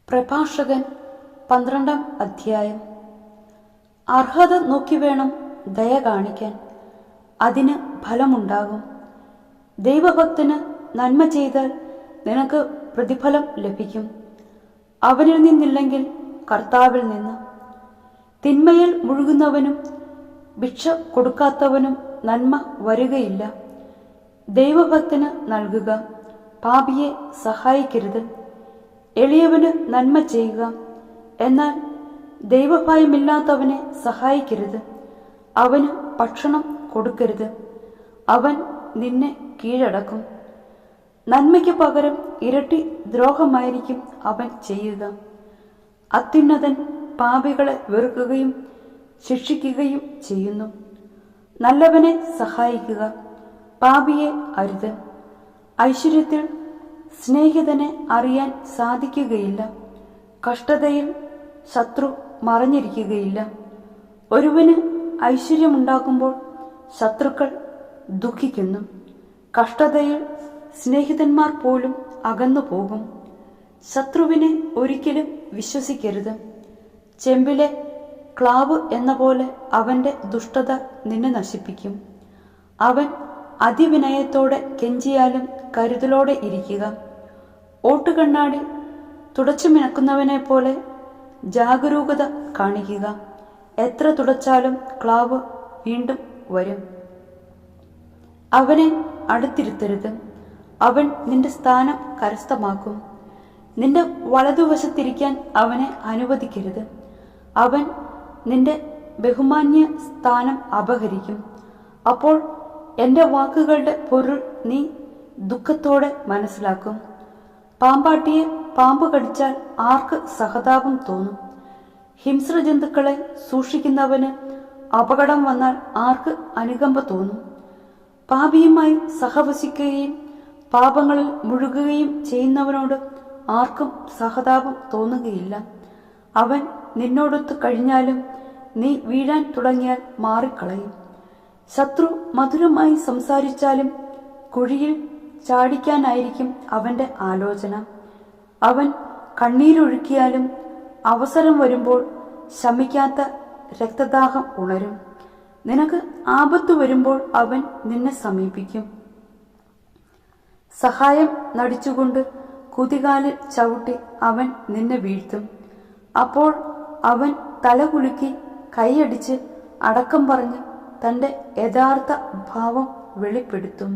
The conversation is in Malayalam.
പ്രഭാഷകൻ 12-ാം അധ്യായം. അർഹത നോക്കി വേണം ദയ കാണിക്കാൻ, അതിന് ഫലമുണ്ടാകും. ദൈവഭക്തന് നന്മ ചെയ്താൽ നിനക്ക് പ്രതിഫലം ലഭിക്കും. അവനിൽ നിന്നില്ലെങ്കിൽ കർത്താവിൽ നിന്ന്. തിന്മയിൽ മുഴുകുന്നവനും ഭിക്ഷ കൊടുക്കാത്തവനും നന്മ വരുകയില്ല. ദൈവഭക്തന് നൽകുക, പാപിയെ സഹായിക്കരുത്. എളിയവന് നന്മ ചെയ്യുക, എന്നാൽ ദൈവഭയമില്ലാത്തവനെ സഹായിക്കരുത്. അവന് ഭക്ഷണം കൊടുക്കരുത്, അവൻ നിന്നെ കീഴടക്കും. നന്മയ്ക്ക് പകരം ഇരട്ടി ദ്രോഹമായിരിക്കും അവൻ ചെയ്യുക. അത്യുന്നതൻ പാപികളെ വെറുക്കുകയും ശിക്ഷിക്കുകയും ചെയ്യുന്നു. നല്ലവനെ സഹായിക്കുക, പാപിയെ അരുത്. ഐശ്വര്യത്തിൽ സ്നേഹിതനെ അറിയാൻ സാധിക്കുകയില്ല. കഷ്ടതയിൽ ശത്രു മറഞ്ഞിരിക്കുകയില്ല. ഒരുവന് ഐശ്വര്യമുണ്ടാകുമ്പോൾ ശത്രുക്കൾ ദുഃഖിക്കുന്നു. കഷ്ടതയിൽ സ്നേഹിതന്മാർ പോലും അകന്നു പോകും. ശത്രുവിനെ ഒരിക്കലും വിശ്വസിക്കരുത്. ചെമ്പിലെ ക്ലാവ് എന്ന പോലെ അവന്റെ ദുഷ്ടത നിന്നെ നശിപ്പിക്കും. അവൻ അതിവിനയത്തോടെ കെഞ്ചിയാലും കരുതലോടെ ഇരിക്കുക. ഓട്ടുകണ്ണാടി തുടച്ചു മിനക്കുന്നവനെ പോലെ ജാഗരൂകത കാണിക്കുക. എത്ര തുടച്ചാലും ക്ലാവ് വീണ്ടും വരും. അവനെ അടുത്തിരുത്തരുത്, അവൻ നിന്റെ സ്ഥാനം കരസ്ഥമാക്കും. നിന്റെ വലതുവശത്തിരിക്കാൻ അവനെ അനുവദിക്കരുത്, അവൻ നിന്റെ ബഹുമാന്യ സ്ഥാനം അപഹരിക്കും. അപ്പോൾ എൻ്റെ വാക്കുകളുടെ പൊരുൾ നീ ദുഃഖത്തോടെ മനസ്സിലാക്കും. പാമ്പാട്ടിയെ പാമ്പ് കടിച്ചാൽ ആർക്ക് സഹതാപം തോന്നും? ഹിംസ്രജന്തുക്കളെ സൂക്ഷിക്കുന്നവന് അപകടം വന്നാൽ ആർക്ക് അനുകമ്പ തോന്നും? പാപിയുമായി സഹവസിക്കുകയും പാപങ്ങളിൽ മുഴുകുകയും ചെയ്യുന്നവനോട് ആർക്കും സഹതാപം തോന്നുകയില്ല. അവൻ നിന്നോടൊത്ത് കഴിഞ്ഞാലും നീ വീഴാൻ തുടങ്ങിയാൽ മാറിക്കളയും. ശത്രു മധുരമായി സംസാരിച്ചാലും കുഴിയിൽ ചാടിക്കാനായിരിക്കും അവന്റെ ആലോചന. അവൻ കണ്ണീരൊഴുക്കിയാലും അവസരം വരുമ്പോൾ ശമിക്കാത്ത രക്തദാഹം ഉണരും. നിനക്ക് ആപത്തു വരുമ്പോൾ അവൻ നിന്നെ സമീപിക്കും. സഹായം നടിച്ചുകൊണ്ട് കുതികാലിൽ ചവിട്ടി അവൻ നിന്നെ വീഴ്ത്തും. അപ്പോൾ അവൻ തലകുലുക്കി കൈയടിച്ച് അടക്കം പറഞ്ഞ് തന്റെ യഥാർത്ഥ ഭാവം വെളിപ്പെടുത്തും.